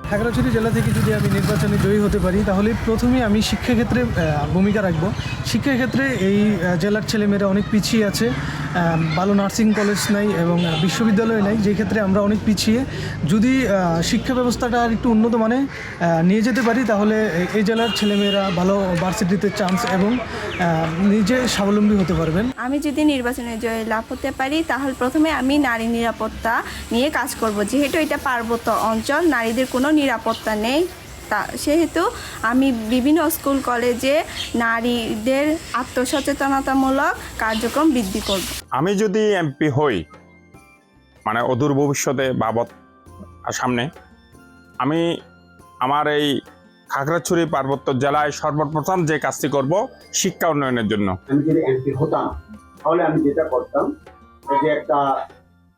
খাগড়াছড়ি জেলা থেকে যদি আমি নির্বাচনে জয়ী হতে পারি তাহলে প্রথমে আমি শিক্ষাক্ষেত্রে ভূমিকা রাখব। শিক্ষাক্ষেত্রে এই জেলার ছেলেমেয়েরা অনেক পিছিয়ে আছে, ভালো নার্সিং কলেজ নাই এবং বিশ্ববিদ্যালয় নাই, যে ক্ষেত্রে আমরা অনেক পিছিয়ে। যদি শিক্ষা ব্যবস্থাটা আর একটু উন্নত মানে নিয়ে যেতে পারি তাহলে এই জেলার ছেলেমেয়েরা ভালো ভার্সিটিতে চান্স এবং নিজে স্বাবলম্বী হতে পারবেন। আমি যদি নির্বাচনে জয় লাভ হতে পারি তাহলে প্রথমে আমি নারী নিরাপত্তা নিয়ে কাজ করব, যেহেতু এটা পার্বত্য অঞ্চল, নারীদের কোনো নিরাপত্তা নেই। সেহেতু আমি বিভিন্ন স্কুল কলেজে নারীদের আত্মসচেতনতামূলক কার্যক্রম বৃদ্ধি করব। আমি যদি এমপি হই, মানে অদূর ভবিষ্যতে বাবদ সামনে, আমি আমার এই খাগড়াছড়ি পার্বত্য জেলায় সর্বপ্রথম যে কাজটি করব শিক্ষা উন্নয়নের জন্য। আমি যদি এমপি হতাম তাহলে আমি যেটা করতাম, এই যে একটা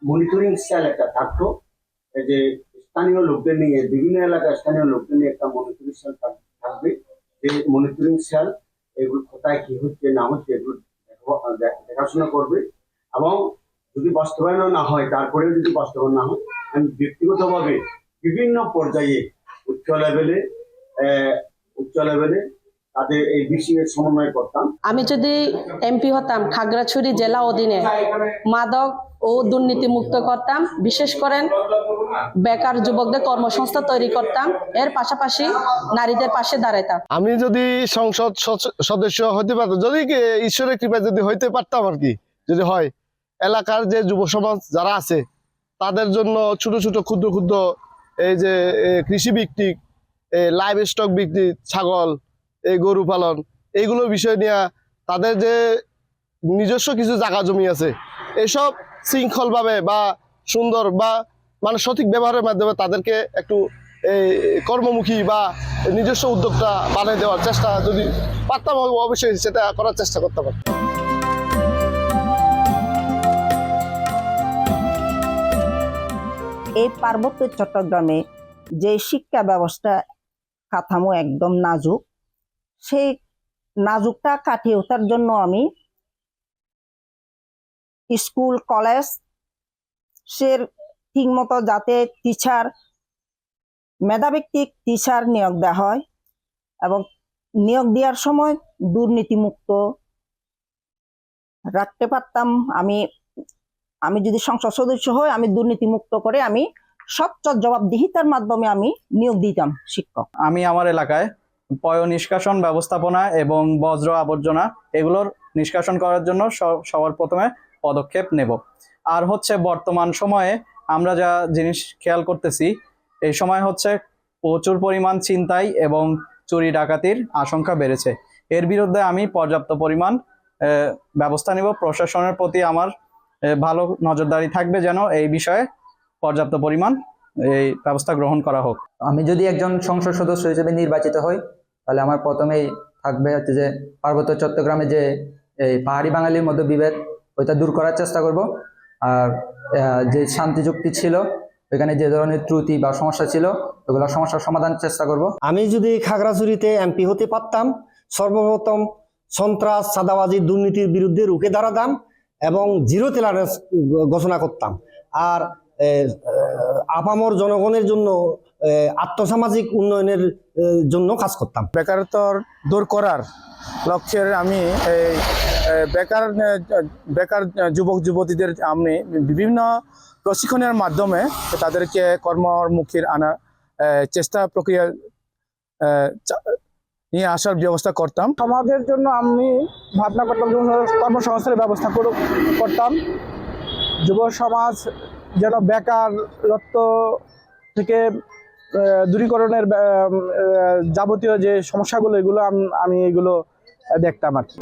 মনিটরিং সেল একটা থাকতো, এই যে স্থানীয় লোকদের নিয়ে, বিভিন্ন এলাকার স্থানীয় লোকদের নিয়ে একটা মনিটরিং সেল থাকবে। এই মনিটরিং সেল এগুলো কোথায় কি হচ্ছে না হচ্ছে এগুলো দেখাশোনা করবে, এবং যদি বাস্তবায়ন না হয়, তারপরেও যদি বাস্তবায়ন না হয়, আমি ব্যক্তিগতভাবে বিভিন্ন পর্যায়ে উচ্চ লেভেলে তাদের এই বিষয়ে সমন্বয় করতাম। আমি যদি এমপি হতাম, খাগড়াছড়ি জেলা অধীনে মাদক ও দুর্নীতি মুক্ত করতাম, বিশেষ করে বেকার যুবকদের কর্মসংস্থান তৈরি করতাম, এর পাশাপাশি নারীদের পাশে দাঁড়াতাম। আমি যদি সংসদ সদস্য হতে পারতাম, যদি ঈশ্বরের কৃপায় যদি হইতে পারতাম আর কি, যদি হয়, এলাকার যে যুব সমাজ যারা আছে তাদের জন্য ছোট ছোট ক্ষুদ্র ক্ষুদ্র এই যে কৃষি ভিত্তিক লাইভ স্টক বিক্রি, ছাগল, এই গরু পালন, এইগুলো বিষয় নিয়ে তাদের যে নিজস্ব কিছু জায়গা জমি আছে, এসব শৃঙ্খলভাবে বা সুন্দর বা মানে সঠিক ব্যবহারের মাধ্যমে তাদেরকে একটু কর্মমুখী বা নিজস্ব উদ্যোক্তা বানিয়ে দেওয়ার চেষ্টা যদি পারতাম, অবশ্যই সেটা করার চেষ্টা করতে পারতাম। এই পার্বত্য চট্টগ্রামে যে শিক্ষা ব্যবস্থা কাঠামো একদম নাজুক, সেই নাজুকটা কাটিয়ে ওঠার জন্য আমি স্কুল কলেজ ঠিক মতো যাতে টিচার, মেধাভিত্তিক টিচার নিয়োগ দেওয়া হয় এবং নিয়োগ দেওয়ার সময় দুর্নীতিমুক্ত রাখতে পারতাম। আমি যদি সংসদ সদস্য হই, আমি দুর্নীতিমুক্ত করে আমি স্বচ্ছ জবাবদিহিতার মাধ্যমে আমি নিয়োগ দিতাম শিক্ষক। আমি আমার এলাকায় পয় নিষ্কাশন ব্যবস্থাপনা এবং বজ্র আবর্জনা এগুলোর নিষ্কাশন করার জন্য সবার প্রথমে পদক্ষেপ নেব। আর হচ্ছে বর্তমান সময়ে আমরা যা জিনিস খেয়াল করতেছি, এই সময় হচ্ছে প্রচুর পরিমাণ ছিনতাই এবং চুরি ডাকাতির আশঙ্কা বেড়েছে। এর বিরুদ্ধে আমি পর্যাপ্ত পরিমাণ ব্যবস্থা নেব। প্রশাসনের প্রতি আমার ভালো নজরদারি থাকবে যেন এই বিষয়ে পর্যাপ্ত পরিমাণ এই ব্যবস্থা গ্রহণ করা হোক। আমি যদি একজন সংসদ সদস্য হিসেবে নির্বাচিত হই তাহলে আমার প্রথমেই থাকবে হচ্ছে যে পার্বত্য চট্টগ্রামে যে এই পাহাড়ি বাঙালির মধ্যে বিভেদ, ওইটা দূর করার চেষ্টা করব। আর যে শান্তি চুক্তি ছিল, এখানে যে ধরনের ত্রুটি বা সমস্যা ছিল, ওগুলো সমস্যার সমাধানের চেষ্টা করব। আমি যদি খাগড়াছড়িতে এমপি হতে পারতাম, সর্বপ্রথম সন্ত্রাস, চাঁদাবাজি, দুর্নীতির বিরুদ্ধে রুখে দাঁড়াতাম এবং জিরো টলারেন্স ঘোষণা করতাম। আর আপামর জনগণের জন্য আর্থসামাজিক উন্নয়নের জন্য কাজ করতাম। বেকারত্ব দূর করার লক্ষ্যে আমি বেকার যুবক যুবতীদের আমি বিভিন্ন প্রশিক্ষণের মাধ্যমে তাদেরকে কর্মমুখীর আনার চেষ্টা প্রক্রিয়া নিয়ে আসার ব্যবস্থা করতাম। সমাজের জন্য আমি ভাবনা করতাম, কর্মসংস্থানের ব্যবস্থা করতাম। যুব সমাজ যেন বেকারত্ব থেকে দূরীকরণের যাবতীয় যে সমস্যাগুলো, এগুলো আমি এগুলো দেখতাম আর কি।